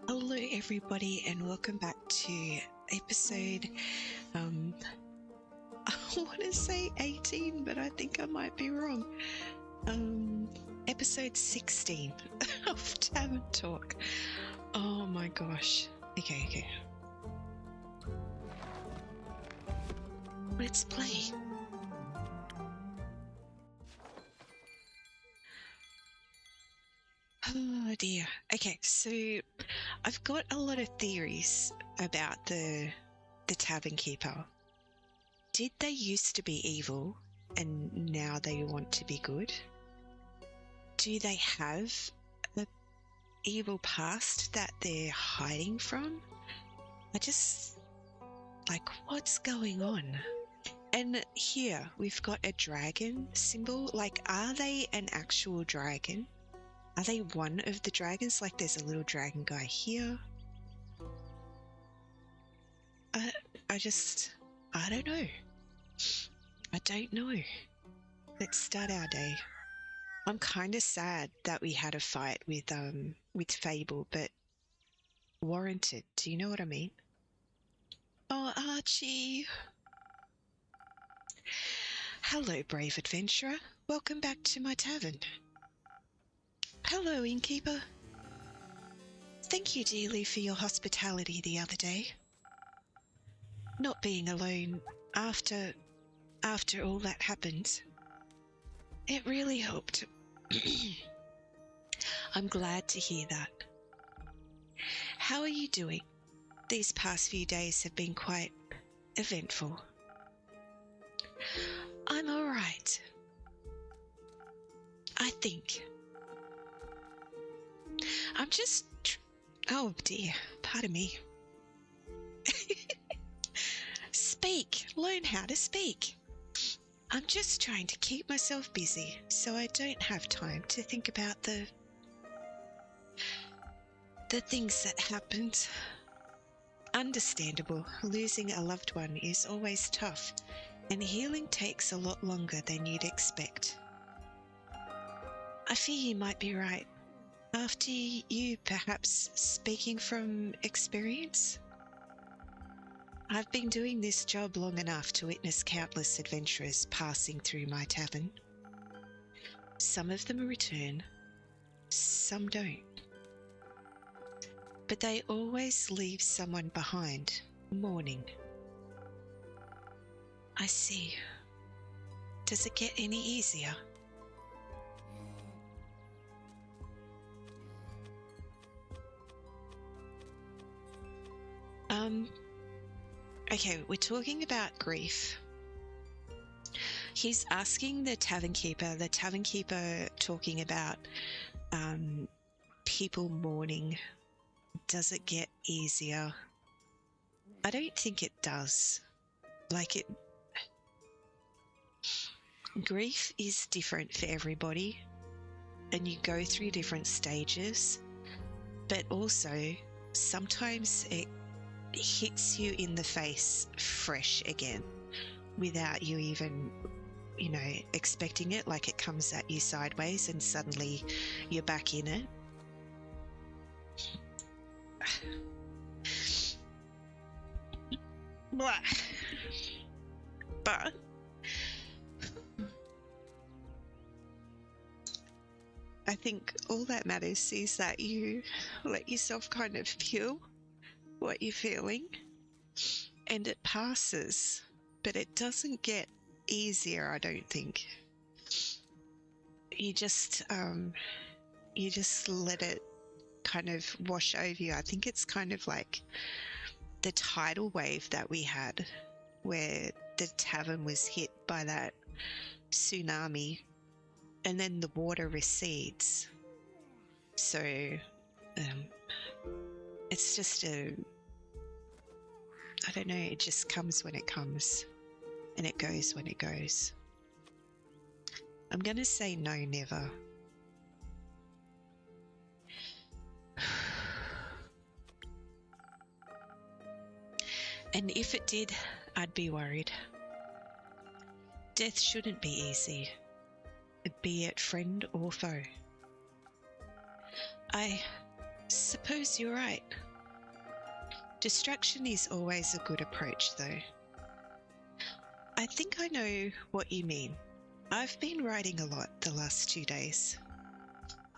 Hello everybody and welcome back to episode, I want to say 18, but I think I might be wrong. Episode 16 of Tavern Talk. Oh my gosh. Okay. Let's play. Oh dear. Okay, so I've got a lot of theories about the Tavern Keeper. Did they used to be evil and now they want to be good? Do they have an evil past that they're hiding from? What's going on? And here we've got a dragon symbol. Like, are they an actual dragon? Are they one of the dragons? Like, there's a little dragon guy here. I don't know. I don't know. Let's start our day. I'm kind of sad that we had a fight with Fable, but warranted. Do you know what I mean? Oh, Archie. Hello, brave adventurer. Welcome back to my tavern. Hello, innkeeper. Thank you dearly for your hospitality the other day. Not being alone after all that happened. It really helped. I'm glad to hear that. How are you doing? These past few days have been quite eventful. I'm all right. I think. I'm just... Oh dear, pardon me. Speak. Learn how to speak. I'm just trying to keep myself busy so I don't have time to think about the things that happened. Understandable. Losing a loved one is always tough, and healing takes a lot longer than you'd expect. I fear you might be right. After you, perhaps speaking from experience? I've been doing this job long enough to witness countless adventurers passing through my tavern. Some of them return, some don't. But they always leave someone behind, mourning. I see. Does it get any easier? Okay, we're talking about grief. He's asking the tavern keeper talking about people mourning. Does it get easier? I don't think it does. Grief is different for everybody, and you go through different stages, but also sometimes it hits you in the face fresh again without you even, expecting it. Like, it comes at you sideways and suddenly you're back in it. But I think all that matters is that you let yourself kind of feel what you're feeling, and it passes, but it doesn't get easier, I don't think. You just let it kind of wash over you. I think it's kind of like the tidal wave that we had where the tavern was hit by that tsunami and then the water recedes. So it's just I don't know, it just comes when it comes and it goes when it goes. I'm going to say no, never. And if it did, I'd be worried. Death shouldn't be easy, be it friend or foe. Suppose you're right. Distraction is always a good approach, though. I think I know what you mean. I've been writing a lot the last 2 days.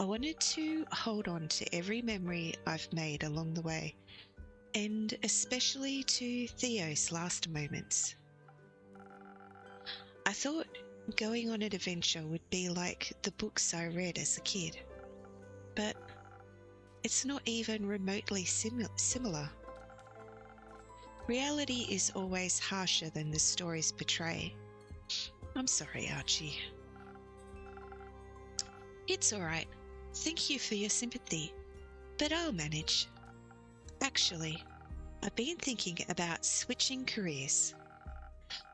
I wanted to hold on to every memory I've made along the way, and especially to Theo's last moments. I thought going on an adventure would be like the books I read as a kid, but it's not even remotely similar. Reality is always harsher than the stories portray. I'm sorry, Archie. It's all right. Thank you for your sympathy, but I'll manage. Actually, I've been thinking about switching careers.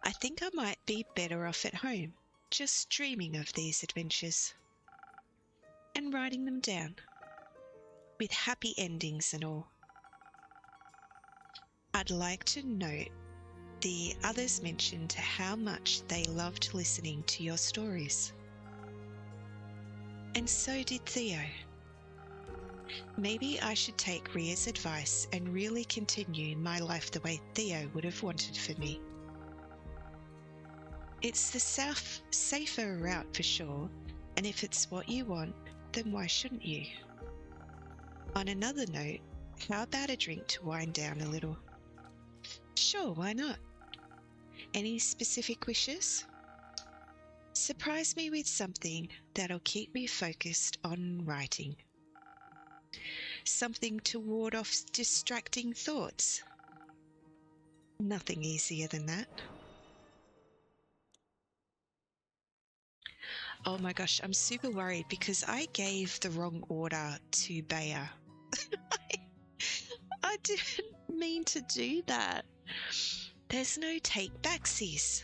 I think I might be better off at home, just dreaming of these adventures and writing them down, with happy endings and all. I'd like to note the others mentioned how much they loved listening to your stories. And so did Theo. Maybe I should take Ria's advice and really continue my life the way Theo would have wanted for me. It's the safer route for sure, and if it's what you want, then why shouldn't you? On another note, how about a drink to wind down a little? Sure, why not? Any specific wishes? Surprise me with something that'll keep me focused on writing. Something to ward off distracting thoughts. Nothing easier than that. Oh my gosh, I'm super worried because I gave the wrong order to Bayer. I didn't mean to do that. There's no take backsies.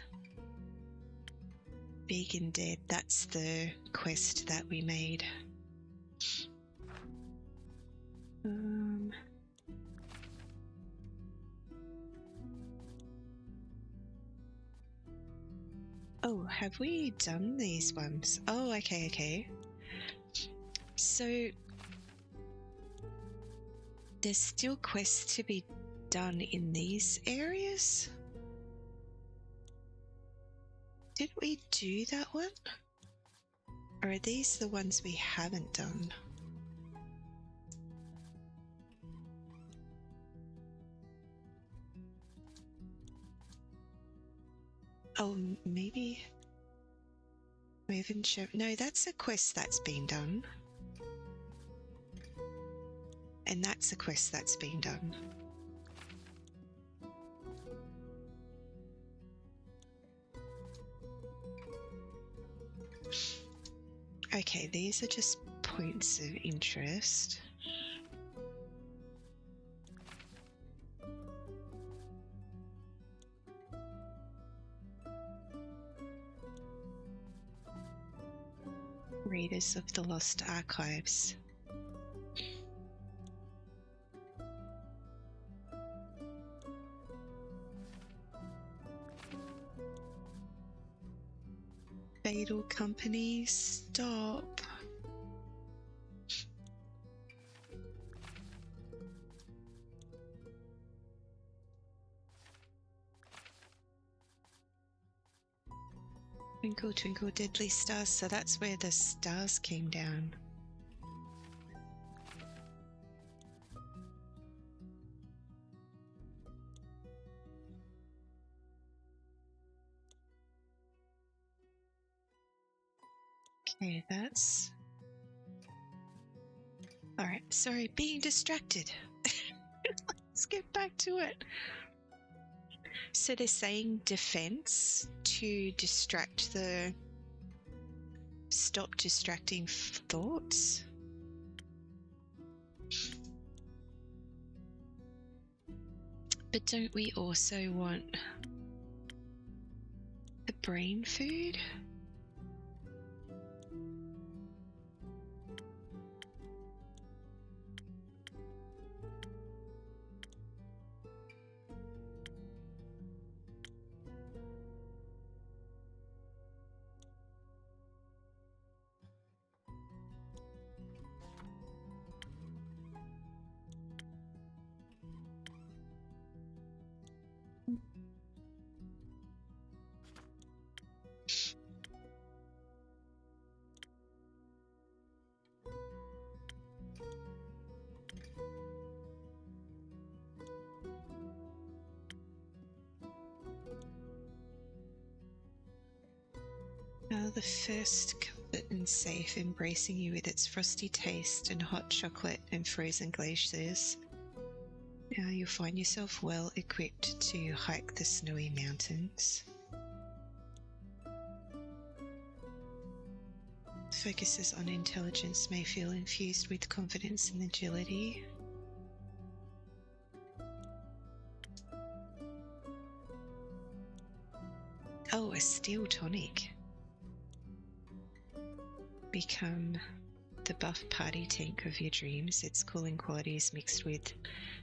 Big and Dead, that's the quest that we made. Oh, have we done these ones? Oh, okay. So, there's still quests to be done in these areas? Did we do that one? Or are these the ones we haven't done? Oh, maybe we haven't shown. No, that's a quest that's been done. And that's a quest that's been done. Okay, these are just points of interest. Readers of the Lost Archives. Fatal Company, stop. Twinkle, twinkle, deadly stars. So that's where the stars came down. Okay, that's... Alright, sorry, being distracted. Let's get back to it. So they're saying defense to distract the... Stop distracting thoughts? But don't we also want the brain food? Feel the first comfort and safe embracing you with its frosty taste and hot chocolate and frozen glaciers. Now you'll find yourself well equipped to hike the snowy mountains. Focuses on intelligence may feel infused with confidence and agility. Oh, a steel tonic. Become the buff party tank of your dreams. Its cooling qualities mixed with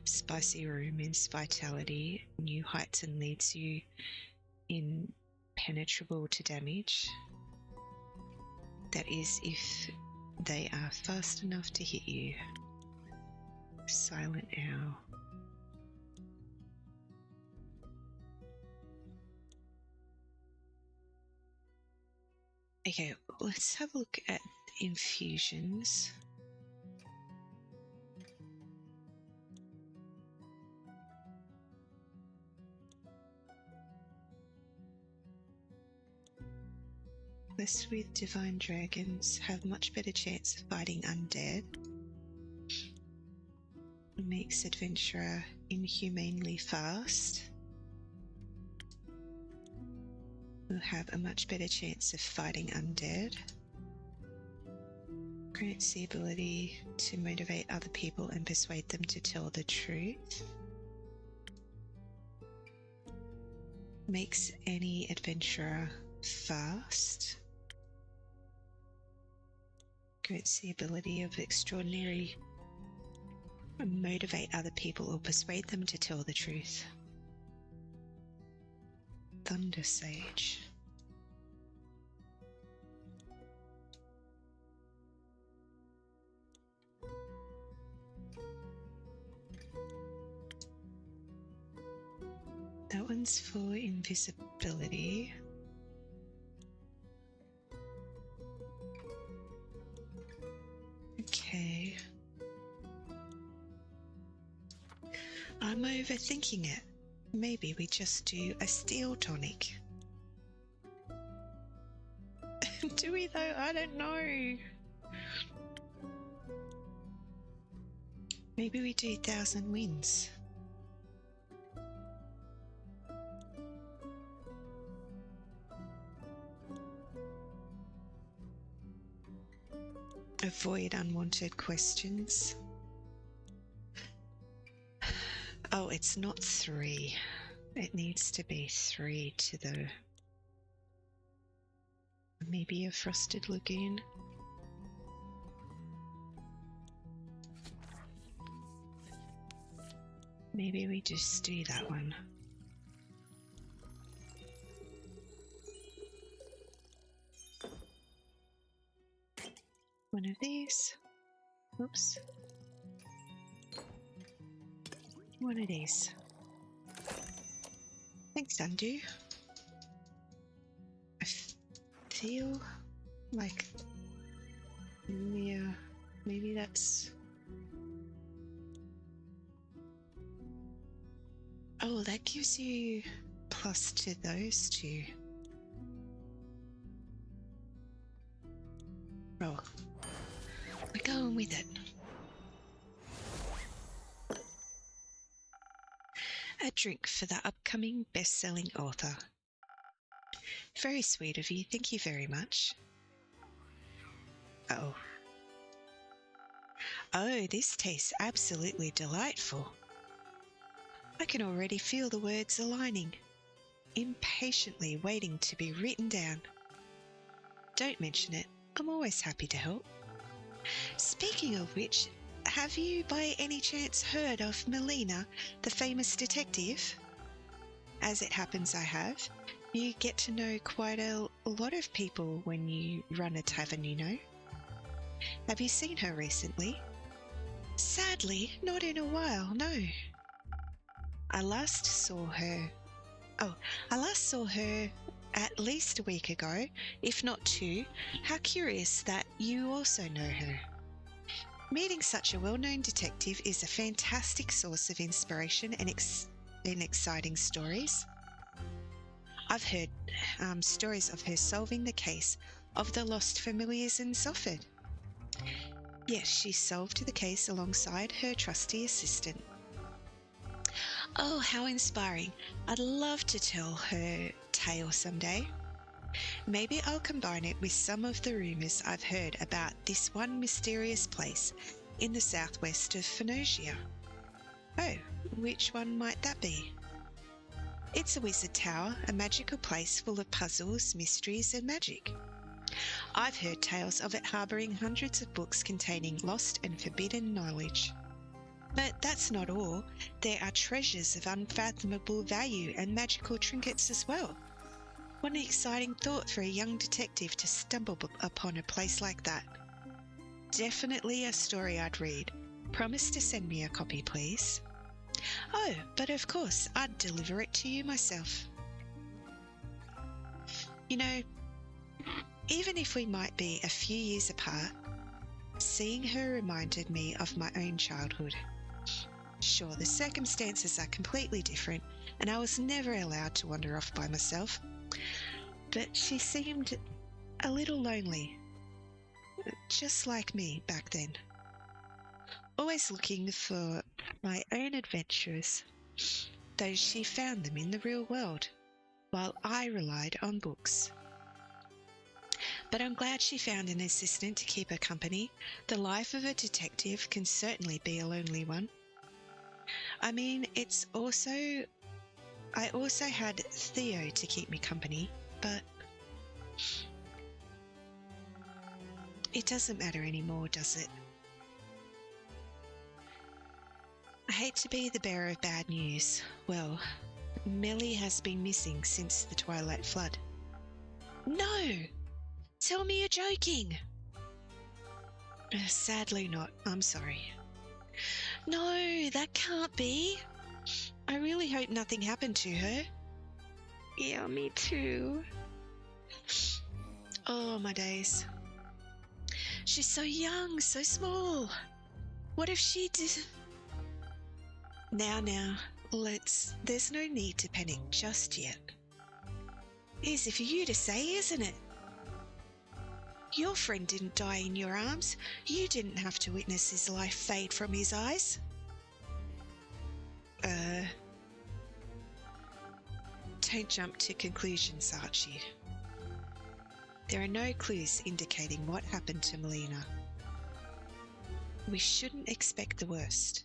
spicy romance, vitality, new heights, and leads you impenetrable to damage. That is, if they are fast enough to hit you. Silent Owl. Okay, let's have a look at infusions. Blessed with divine dragons, have much better chance of fighting undead. Makes adventurer inhumanely fast. Will have a much better chance of fighting undead. Grants the ability to motivate other people and persuade them to tell the truth. Makes any adventurer fast. Grants the ability of extraordinary motivate other people or persuade them to tell the truth. Thunder Sage. That one's for invisibility. Okay. I'm overthinking it. Maybe we just do a steel tonic. Do we though? I don't know. Maybe we do 1,000 wins. Avoid unwanted questions. Oh, it's not 3. It needs to be 3 to the... Maybe a frosted lagoon. Maybe we just do that one. One of these. Oops. One of these. Thanks, Undo. I feel like... Yeah, maybe that's... Oh, that gives you plus to those two. Oh, we're going with it. A drink for the upcoming best-selling author. Very sweet of you. Thank you very much. Oh. Oh, this tastes absolutely delightful. I can already feel the words aligning, impatiently waiting to be written down. Don't mention it. I'm always happy to help. Speaking of which, have you by any chance heard of Melina, the famous detective? As it happens, I have. You get to know quite a lot of people when you run a tavern, you know. Have you seen her recently? Sadly, not in a while, no. I last saw her at least a week ago, if not 2. How curious that you also know her. Meeting such a well-known detective is a fantastic source of inspiration and exciting stories. I've heard stories of her solving the case of the lost familiars in Sofford. Yes, she solved the case alongside her trusty assistant. Oh, how inspiring. I'd love to tell her tale someday. Maybe I'll combine it with some of the rumours I've heard about this one mysterious place in the southwest of Phoenicia. Oh, which one might that be? It's a wizard tower, a magical place full of puzzles, mysteries and magic. I've heard tales of it harbouring hundreds of books containing lost and forbidden knowledge. But that's not all. There are treasures of unfathomable value and magical trinkets as well. What an exciting thought for a young detective to stumble upon a place like that. Definitely a story I'd read. Promise to send me a copy, please. Oh, but of course, I'd deliver it to you myself. You know, even if we might be a few years apart, seeing her reminded me of my own childhood. Sure, the circumstances are completely different, and I was never allowed to wander off by myself. But she seemed a little lonely, just like me back then. Always looking for my own adventures, though she found them in the real world, while I relied on books. But I'm glad she found an assistant to keep her company. The life of a detective can certainly be a lonely one. I mean, I also had Theo to keep me company, but it doesn't matter anymore, does it? I hate to be the bearer of bad news. Well, Melly has been missing since the Twilight Flood. No! Tell me you're joking! Sadly not. I'm sorry. No, that can't be. I really hope nothing happened to her. Yeah, me too. Oh, my days. She's so young, so small. What if she did... Now, there's no need to panic just yet. Easy for you to say, isn't it? Your friend didn't die in your arms. You didn't have to witness his life fade from his eyes. Don't jump to conclusions, Archie. There are no clues indicating what happened to Melina. We shouldn't expect the worst.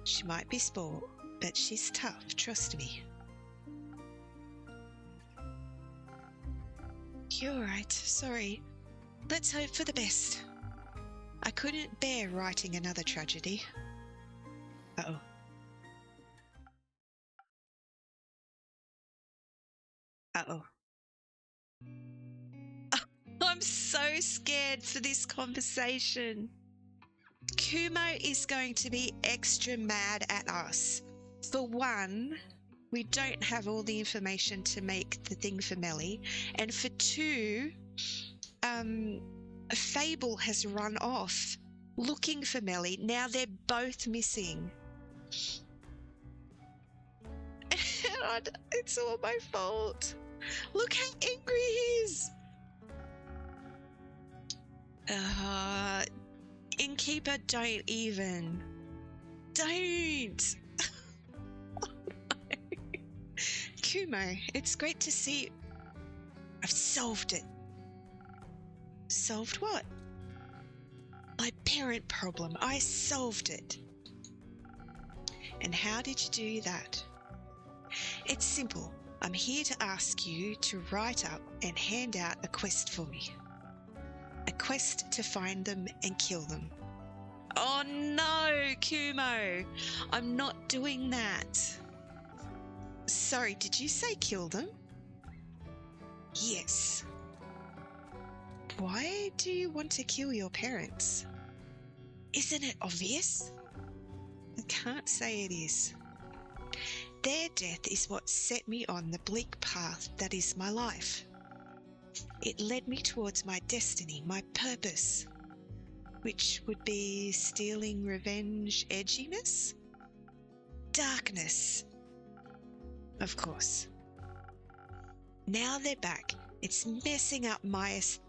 She might be spoiled, but she's tough, trust me. You're right, sorry. Let's hope for the best. I couldn't bear writing another tragedy. Uh-oh. Uh-oh. I'm so scared for this conversation. Kumo is going to be extra mad at us. For one, we don't have all the information to make the thing for Melly. And for two, Fable has run off looking for Melly. Now they're both missing. It's all my fault. Look how angry he is. Innkeeper, don't even. Don't. Kumo, it's great to see. I've solved it. Solved what? My parent problem. I solved it. And how did you do that? It's simple. I'm here to ask you to write up and hand out a quest for me. A quest to find them and kill them. Oh no, Kumo! I'm not doing that. Sorry, did you say kill them? Yes. Why do you want to kill your parents? Isn't it obvious? I can't say it is. Their death is what set me on the bleak path that is my life. It led me towards my destiny, my purpose, which would be stealing revenge, edginess, darkness, of course. Now they're back, It's messing up my aesthetic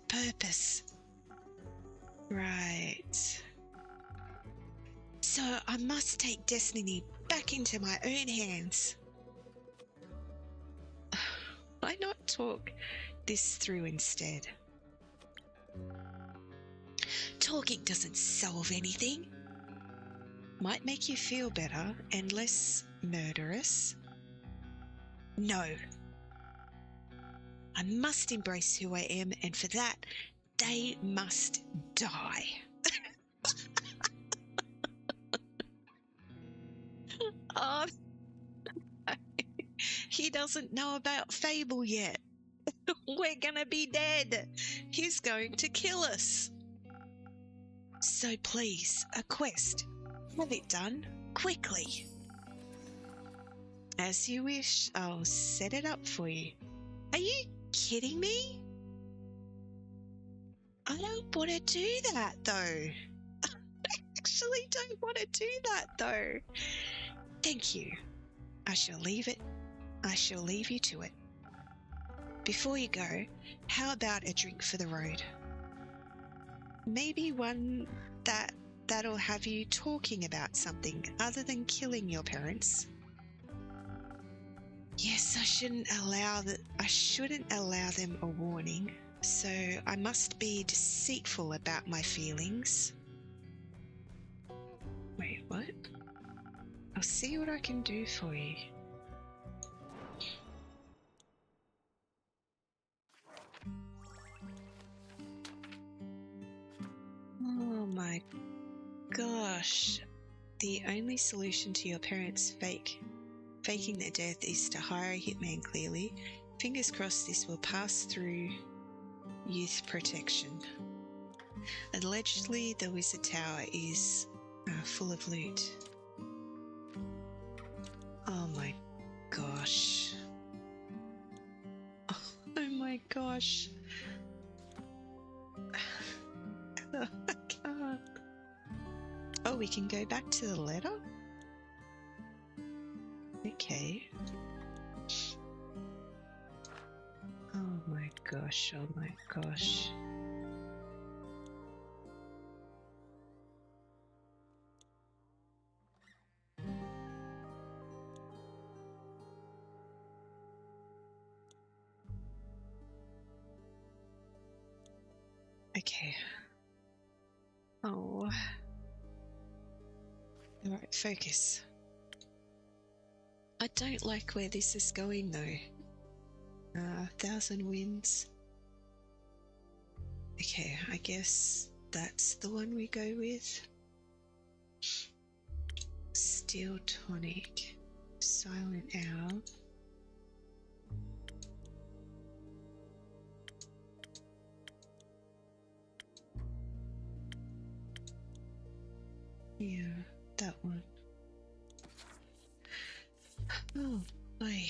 purpose. Right. So I must take destiny back into my own hands. Why not talk this through instead? Talking doesn't solve anything. Might make you feel better and less murderous. No. I must embrace who I am, and for that, they must die. Oh, he doesn't know about Fable yet. We're gonna be dead. He's going to kill us. So please, a quest. Have it done quickly. As you wish, I'll set it up for you. Are you kidding me? I don't want to do that, though. I actually don't want to do that, though. Thank you. I shall leave you to it. Before you go, how about a drink for the road? Maybe one that'll have you talking about something other than killing your parents. Yes, I shouldn't allow them a warning, so I must be deceitful about my feelings. Wait, what? I'll see what I can do for you. Oh my gosh. The only solution to your parents faking their death is to hire a hitman, clearly. Fingers crossed this will pass through youth protection. Allegedly, the Wizard Tower is full of loot. Oh my gosh. Oh my gosh. I can't. Oh, we can go back to the letter? Okay. Oh my gosh, oh my gosh. Okay. Oh. Alright, focus. I don't like where this is going though. 1,000 wins. Okay, I guess that's the one we go with. Steel tonic. Silent owl. Yeah, that one. Oh, boy.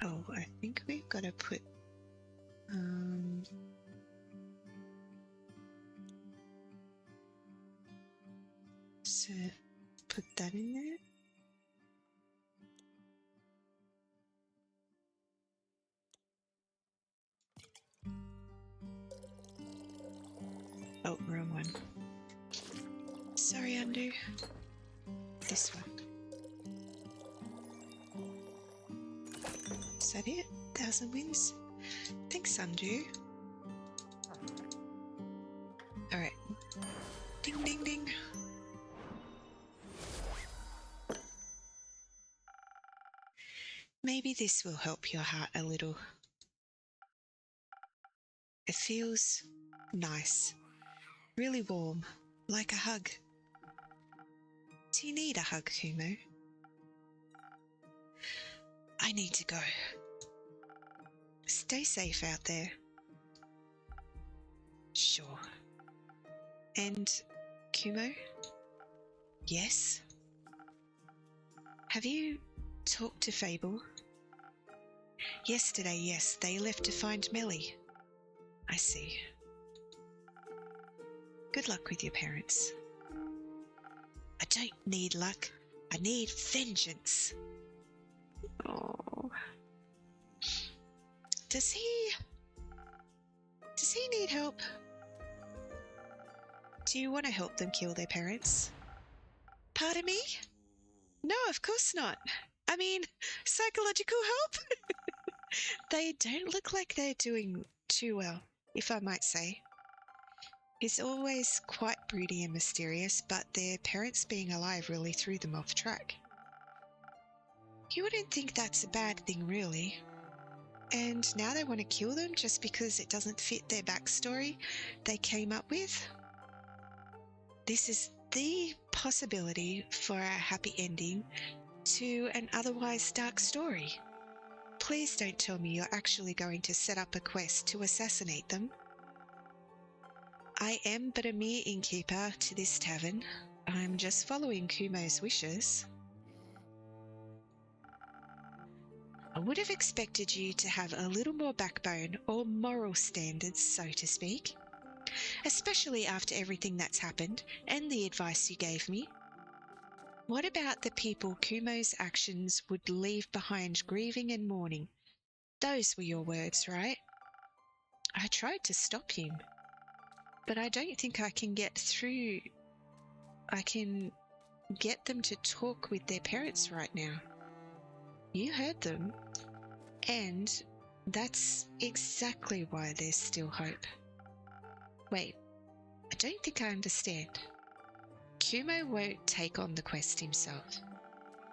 Oh, I think we've got to put so put that in there. Oh, wrong one. Sorry, undo. This one. Is that it? 1,000 wins? Thanks, undo. Alright. Ding, ding, ding. Maybe this will help your heart a little. It feels nice. Really warm, like a hug. Do you need a hug, Kumo? I need to go. Stay safe out there. Sure. And Kumo? Yes? Have you talked to Fable? Yesterday, yes, they left to find Melly. I see. Good luck with your parents. I don't need luck. I need vengeance. Oh. Does he need help? Do you want to help them kill their parents? Pardon me? No, of course not. I mean, psychological help? They don't look like they're doing too well, if I might say. He's always quite broody and mysterious, but their parents being alive really threw them off track. You wouldn't think that's a bad thing, really. And now they want to kill them just because it doesn't fit their backstory they came up with? This is the possibility for a happy ending to an otherwise dark story. Please don't tell me you're actually going to set up a quest to assassinate them. I am but a mere innkeeper to this tavern. I'm just following Kumo's wishes. I would have expected you to have a little more backbone or moral standards, so to speak. Especially after everything that's happened and the advice you gave me. What about the people Kumo's actions would leave behind grieving and mourning? Those were your words, right? I tried to stop him, but I don't think I can get through. I can get them to talk with their parents right now. You heard them, and that's exactly why there's still hope. Wait, I don't think I understand. Kumo won't take on the quest himself,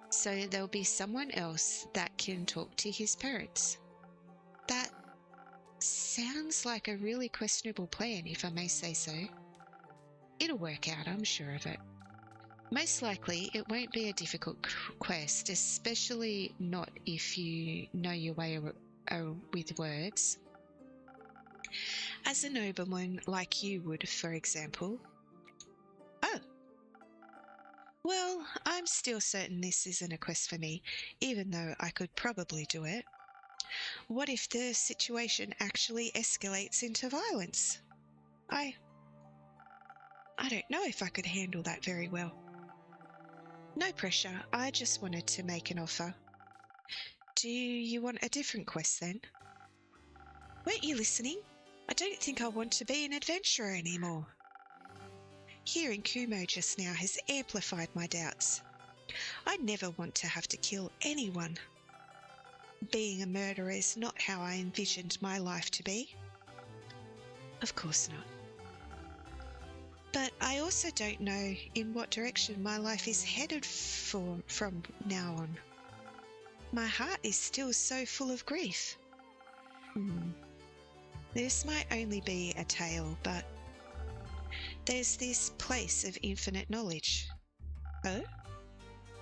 so there'll be someone else that can talk to his parents. That sounds like a really questionable plan, if I may say so. It'll work out, I'm sure of it. Most likely, it won't be a difficult quest, especially not if you know your way with words. As a nobleman like you would, for example. Oh. Well, I'm still certain this isn't a quest for me, even though I could probably do it. What if the situation actually escalates into violence? I don't know if I could handle that very well. No pressure, I just wanted to make an offer. Do you want a different quest then? Weren't you listening? I don't think I want to be an adventurer anymore. Hearing Kumo just now has amplified my doubts. I never want to have to kill anyone. Being a murderer is not how I envisioned my life to be. Of course not. But I also don't know in what direction my life is headed from now on. My heart is still so full of grief. This might only be a tale, but there's this place of infinite knowledge. Oh?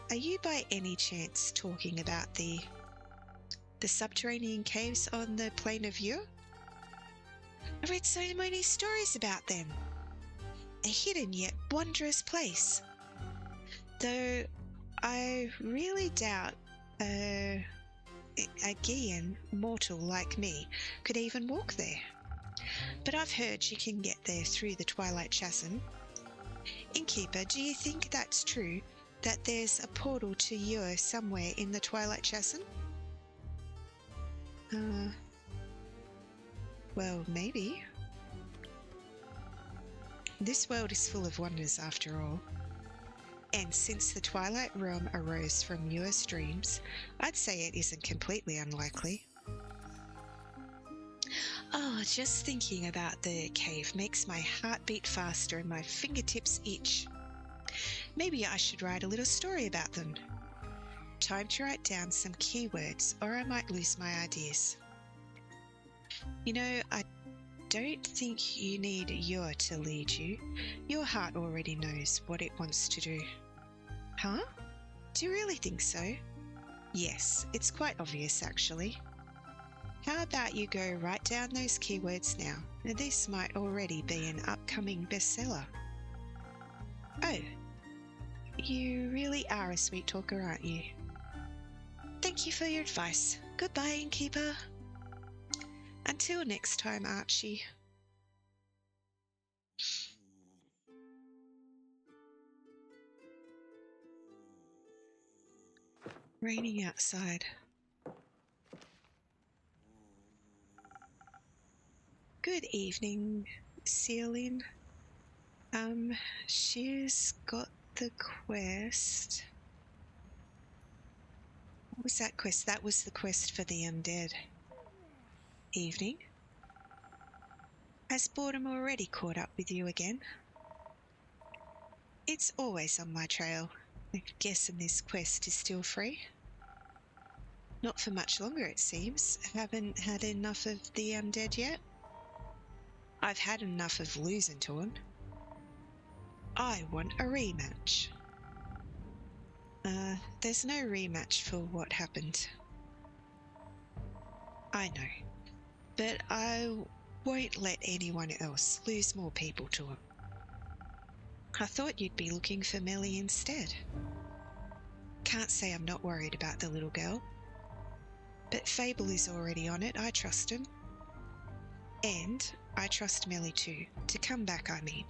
Are you by any chance talking about the subterranean caves on the plain of Ur? I've read so many stories about them. A hidden yet wondrous place. Though I really doubt a Gaian mortal like me could even walk there. But I've heard you can get there through the Twilight Chasm. Innkeeper, do you think that's true, that there's a portal to Ur somewhere in the Twilight Chasm? Well, maybe. This world is full of wonders after all. And since the Twilight Realm arose from Ur's dreams, I'd say it isn't completely unlikely. Oh, just thinking about the cave makes my heart beat faster and my fingertips itch. Maybe I should write a little story about them. Time to write down some keywords, or I might lose my ideas. You know, I don't think you need Ur to lead you. Your heart already knows what it wants to do. Huh? Do you really think so? Yes, it's quite obvious actually. How about you go write down those keywords now? This might already be an upcoming bestseller. Oh, you really are a sweet talker, aren't you? Thank you for your advice. Goodbye, innkeeper. Until next time, Archie. Raining outside. Good evening, Celine. She's got the quest. What was that quest? That was the quest for the undead. Evening. Has boredom already caught up with you again? It's always on my trail. I'm guessing this quest is still free? Not for much longer, it seems. Haven't had enough of the undead yet? I've had enough of losing to him. I want a rematch. There's no rematch for what happened. I know. But I won't let anyone else lose more people to him. I thought you'd be looking for Melly instead. Can't say I'm not worried about the little girl. But Fable is already on it, I trust him. And I trust Melly too, to come back I mean.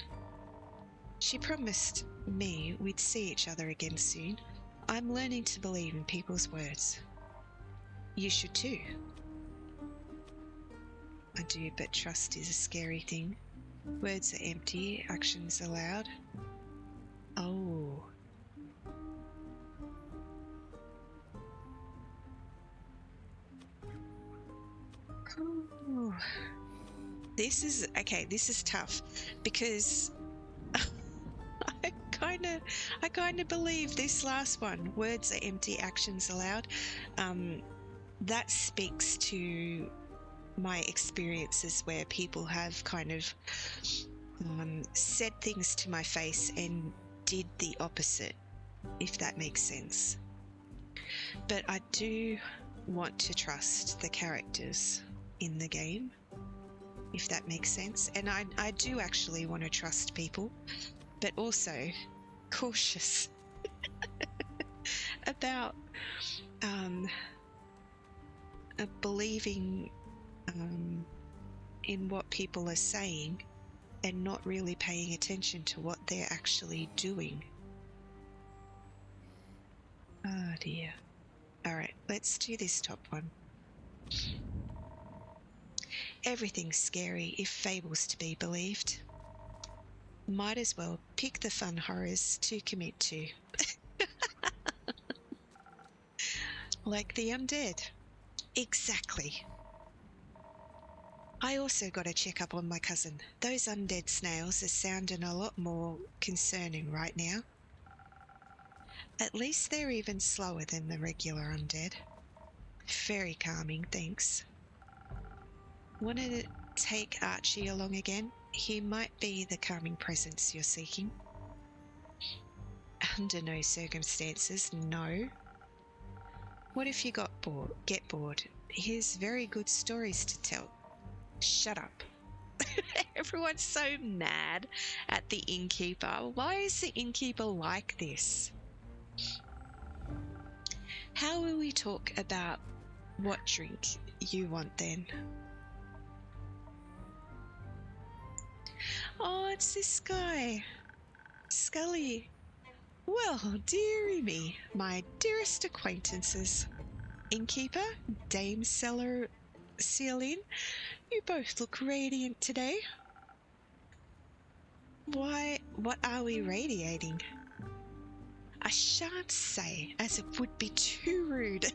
She promised me we'd see each other again soon. I'm learning to believe in people's words. You should too. I do, but trust is a scary thing. Words are empty, actions are loud. Oh. Oh. This is tough because I kind of believe this last one. Words are empty, actions are loud. That speaks to my experiences where people have kind of said things to my face and did the opposite, if that makes sense. But I do want to trust the characters in the game, if that makes sense. And I do actually want to trust people, but also cautious about believing in what people are saying and not really paying attention to what they're actually doing. Oh dear. Alright, let's do this top one. Everything's scary if Fable's to be believed. Might as well pick the fun horrors to commit to. Like the undead. Exactly. I also got to check up on my cousin. Those undead snails are sounding a lot more concerning right now. At least they're even slower than the regular undead. Very calming, thanks. Want to take Archie along again? He might be the calming presence you're seeking. Under no circumstances, no. What if you get bored? Here's very good stories to tell. Shut up. Everyone's so mad at the innkeeper. Why is the innkeeper like this? How will we talk about what drink you want then? Oh, it's this guy. Scully. Well, dearie me, my dearest acquaintances. Innkeeper, Dame Celine, you both look radiant today. Why, what are we radiating? I shan't say, as it would be too rude.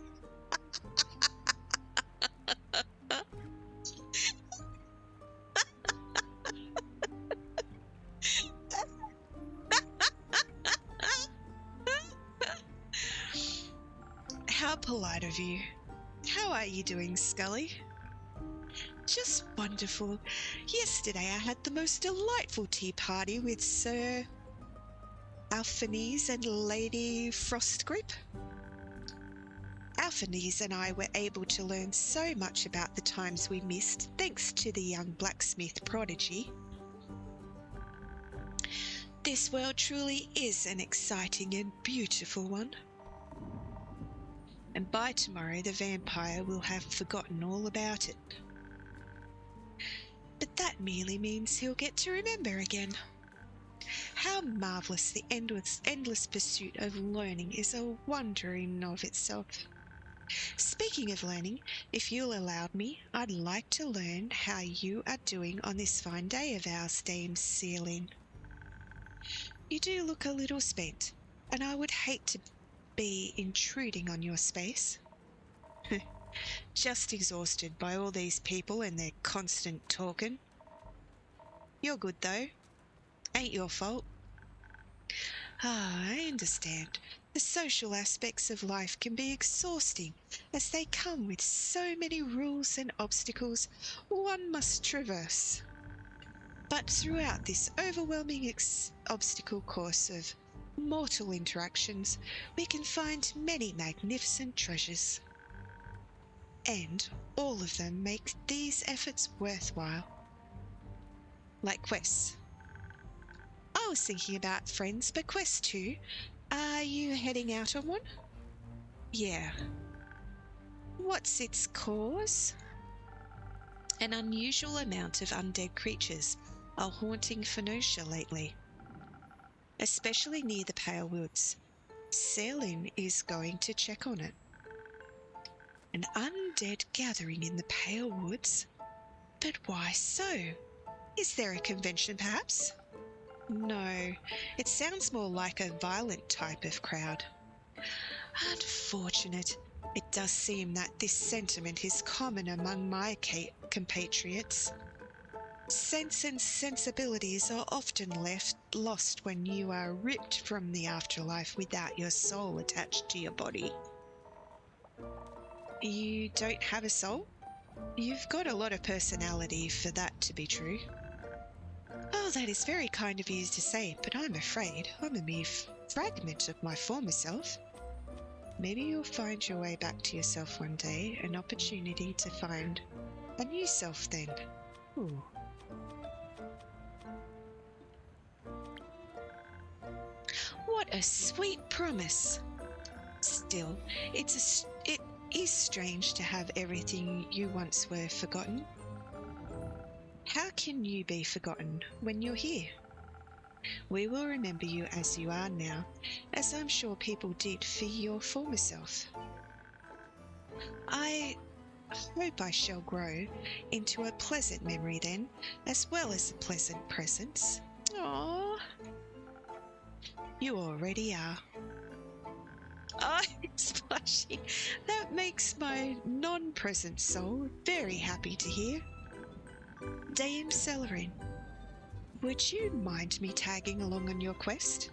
How polite of you. How are you doing, Scully? Just wonderful. Yesterday I had the most delightful tea party with Sir Alphonse and Lady Frostgrip. Alphonse and I were able to learn so much about the times we missed thanks to the young blacksmith prodigy. This world truly is an exciting and beautiful one. And by tomorrow the vampire will have forgotten all about it. But that merely means he'll get to remember again. How marvellous the endless pursuit of learning is a wonder in of itself. Speaking of learning, if you'll allow me, I'd like to learn how you are doing on this fine day of ours, Dame Sealing. You do look a little spent, and I would hate to be intruding on your space. Just exhausted by all these people and their constant talking. You're good, though. Ain't your fault. I understand. The social aspects of life can be exhausting, as they come with so many rules and obstacles one must traverse. But throughout this overwhelming obstacle course of mortal interactions, we can find many magnificent treasures. And all of them make these efforts worthwhile. Like quests. I was thinking about friends, but quest 2. Are you heading out on one? Yeah. What's its cause? An unusual amount of undead creatures are haunting Phoenicia lately, especially near the Pale Woods. Selin is going to check on it. An undead gathering in the Pale Woods? But why so? Is there a convention, perhaps? No, it sounds more like a violent type of crowd. Unfortunate. It does seem that this sentiment is common among my compatriots. Sense and sensibilities are often lost when you are ripped from the afterlife without your soul attached to your body. You don't have a soul? You've got a lot of personality for that to be true. Oh, that is very kind of you to say, but I'm afraid I'm a mere fragment of my former self. Maybe you'll find your way back to yourself one day, an opportunity to find a new self then. Ooh. What a sweet promise! Still, it is strange to have everything you once were forgotten. How can you be forgotten when you're here? We will remember you as you are now, as I'm sure people did for your former self. I hope I shall grow into a pleasant memory then, as well as a pleasant presence. Aww. You already are. Oh, it's blushing. That makes my non-present soul very happy to hear. Dame Celerin, would you mind me tagging along on your quest?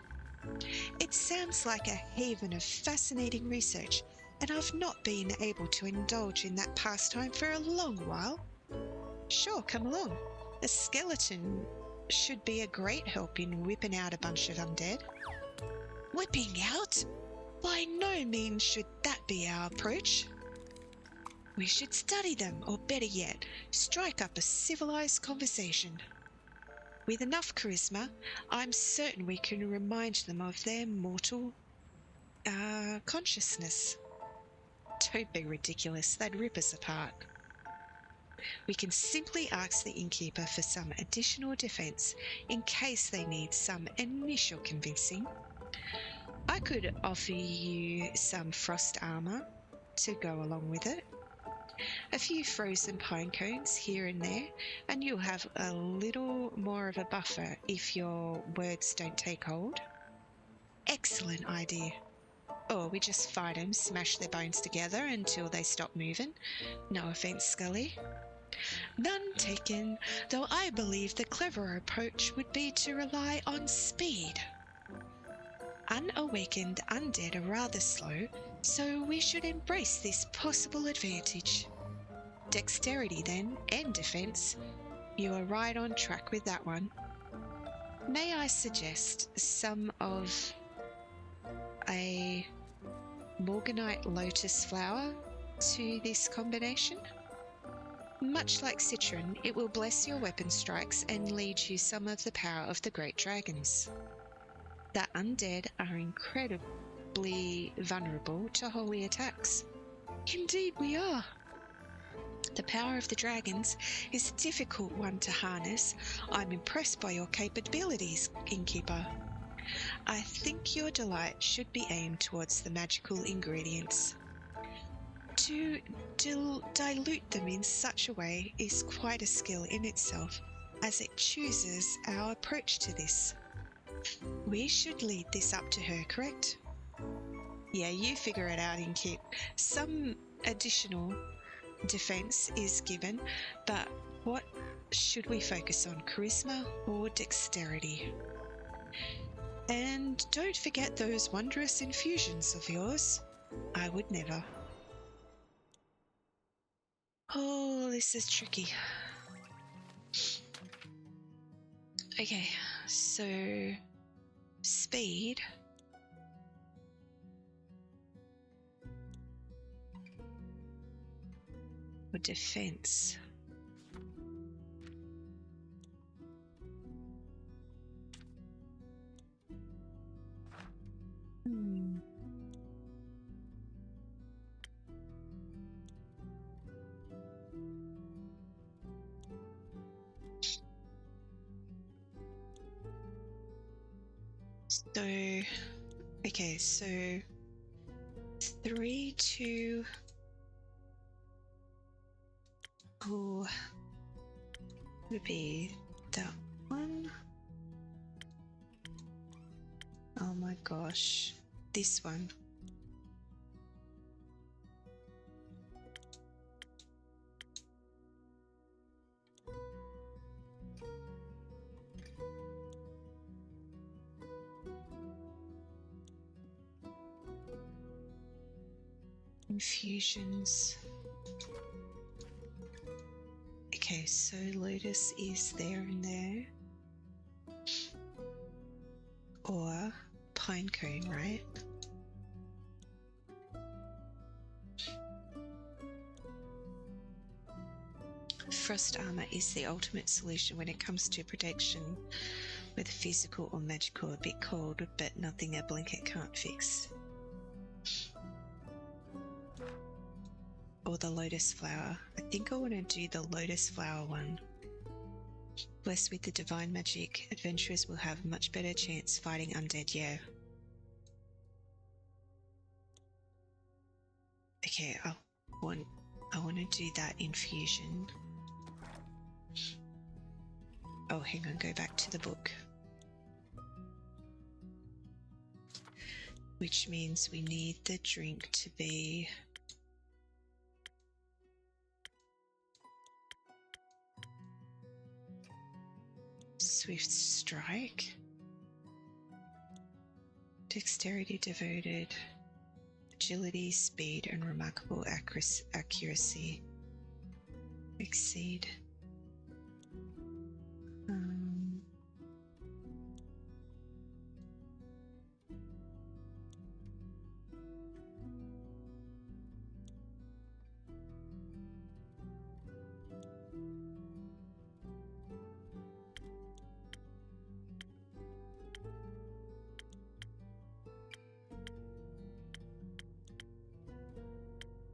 It sounds like a haven of fascinating research, and I've not been able to indulge in that pastime for a long while. Sure, come along. A skeleton should be a great help in whipping out a bunch of undead. Whipping out? By no means should that be our approach. We should study them, or better yet, strike up a civilized conversation. With enough charisma, I'm certain we can remind them of their mortal consciousness. Don't be ridiculous, they'd rip us apart. We can simply ask the innkeeper for some additional defense in case they need some initial convincing. I could offer you some frost armor to go along with it. A few frozen pine cones here and there, and you'll have a little more of a buffer if your words don't take hold. Excellent idea. Or we just fight them, smash their bones together until they stop moving. No offence, Scully. None taken, though I believe the cleverer approach would be to rely on speed. Unawakened undead are rather slow, so we should embrace this possible advantage. Dexterity then, and defense. You are right on track with that one. May I suggest some of a Morganite lotus flower to this combination? Much like citron, it will bless your weapon strikes and lead you some of the power of the great dragons. The undead are incredibly vulnerable to holy attacks. Indeed we are. The power of the dragons is a difficult one to harness. I'm impressed by your capabilities, Innkeeper. I think your delight should be aimed towards the magical ingredients. To dilute them in such a way is quite a skill in itself, as it chooses our approach to this. We should lead this up to her, correct? Yeah, you figure it out, Innkeep. Some additional defense is given, but what should we focus on, charisma or dexterity? And don't forget those wondrous infusions of yours. I would never. Oh, this is tricky. Okay, so speed. Or defense. So, okay, so 3, 2, would be that one. Oh my gosh, this one. Infusions. Okay, so Lotus is there and there. Or Pinecone, right? Frost armor is the ultimate solution when it comes to protection, whether physical or magical. A bit cold, but nothing a blanket can't fix. Or the lotus flower. I think I want to do the lotus flower one. Blessed with the divine magic, adventurers will have a much better chance fighting undead, yeah. Okay, I want to do that infusion. Oh, hang on, go back to the book. Which means we need the drink to be... Swift Strike, Dexterity Devoted, Agility, Speed, and Remarkable Accuracy. Exceed.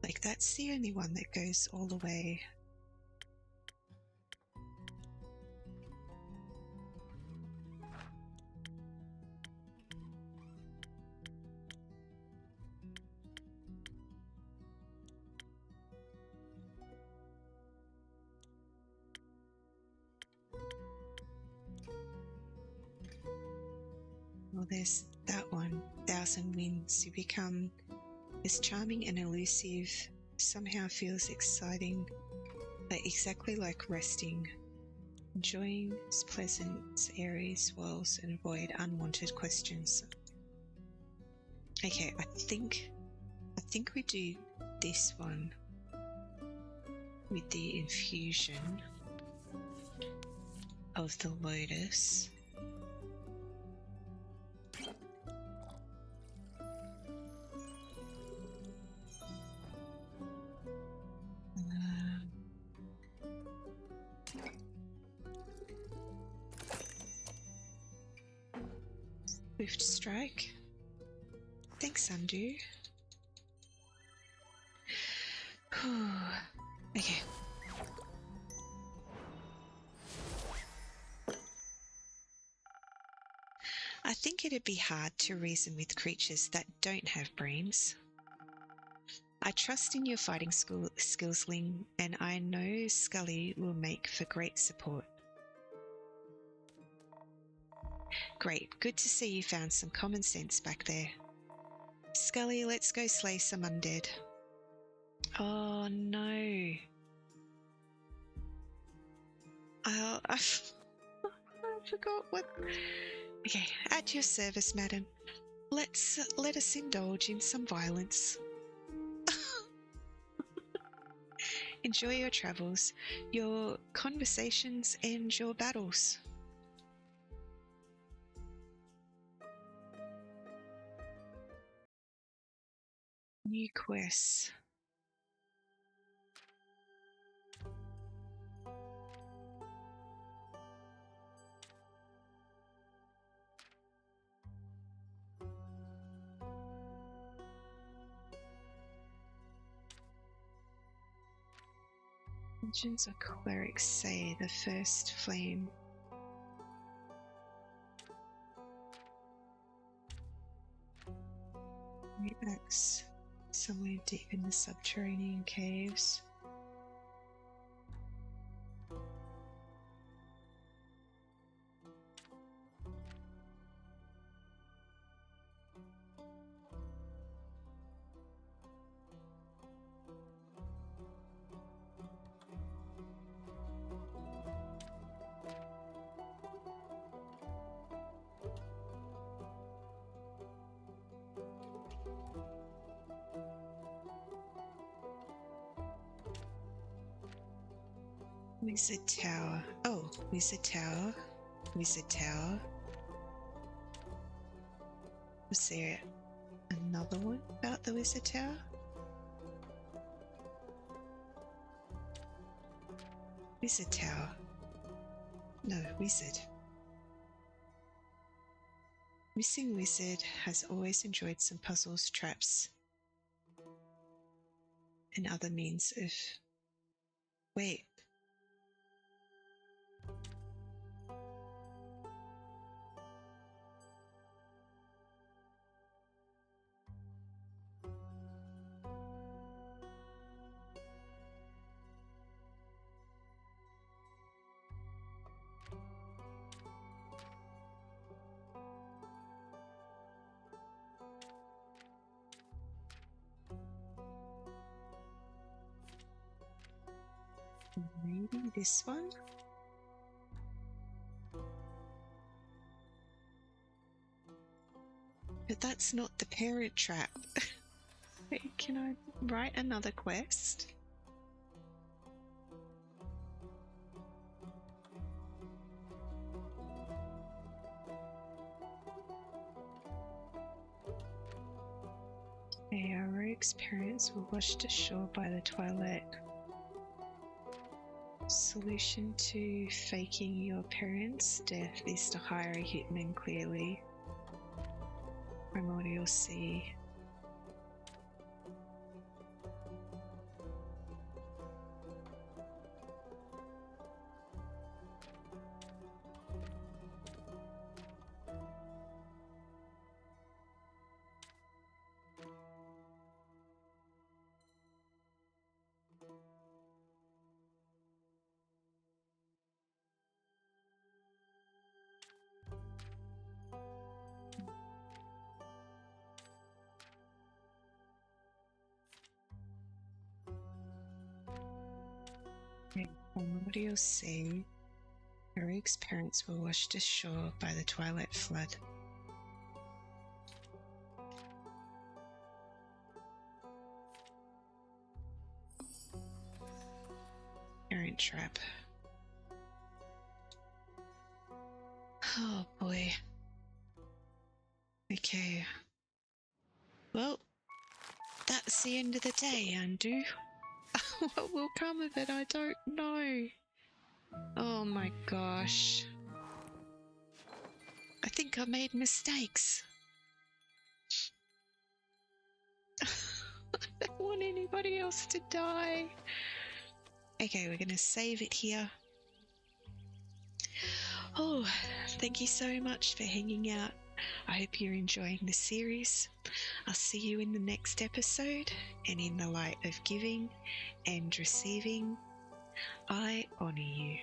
Like, that's the only one that goes all the way. Well, there's that one, 1,000 Winds. You become as charming and elusive, somehow feels exciting, but exactly like resting. Enjoying is pleasant, it's airy, swirls, and avoid unwanted questions. Okay, I think we do this one with the infusion of the lotus. Swift Strike. Thanks, Undo. Okay. I think it'd be hard to reason with creatures that don't have brains. I trust in your fighting skills, Ling, and I know Scully will make for great support. Great, good to see you found some common sense back there. Scully, let's go slay some undead. Oh no. I forgot what. Okay, at your service, madam. Let us indulge in some violence. Enjoy your travels, your conversations, and your battles. New quests. Legends of clerics say the first flame. Axe somewhere deep in the subterranean caves. Wizard Tower. Oh, Wizard Tower. Wizard Tower. Was there another one about the Wizard Tower? Wizard Tower. No, Wizard. Missing Wizard has always enjoyed some puzzles, traps, and other means of... Wait. Maybe this one? But that's not the parent trap. Wait, can I write another quest? Our rogue's parents were washed ashore by the twilight. Solution to faking your parents' death is to hire a hitman, clearly. Primordial Sea. Primordial Sea. Eric's parents were washed ashore by the twilight flood. Parent trap. Oh boy. Okay. Well, that's the end of the day, Andu. What will come of it, I don't know. Oh my gosh. I think I made mistakes. I don't want anybody else to die. Okay, we're going to save it here. Oh, thank you so much for hanging out. I hope you're enjoying the series. I'll see you in the next episode, and in the light of giving and receiving, I honour you.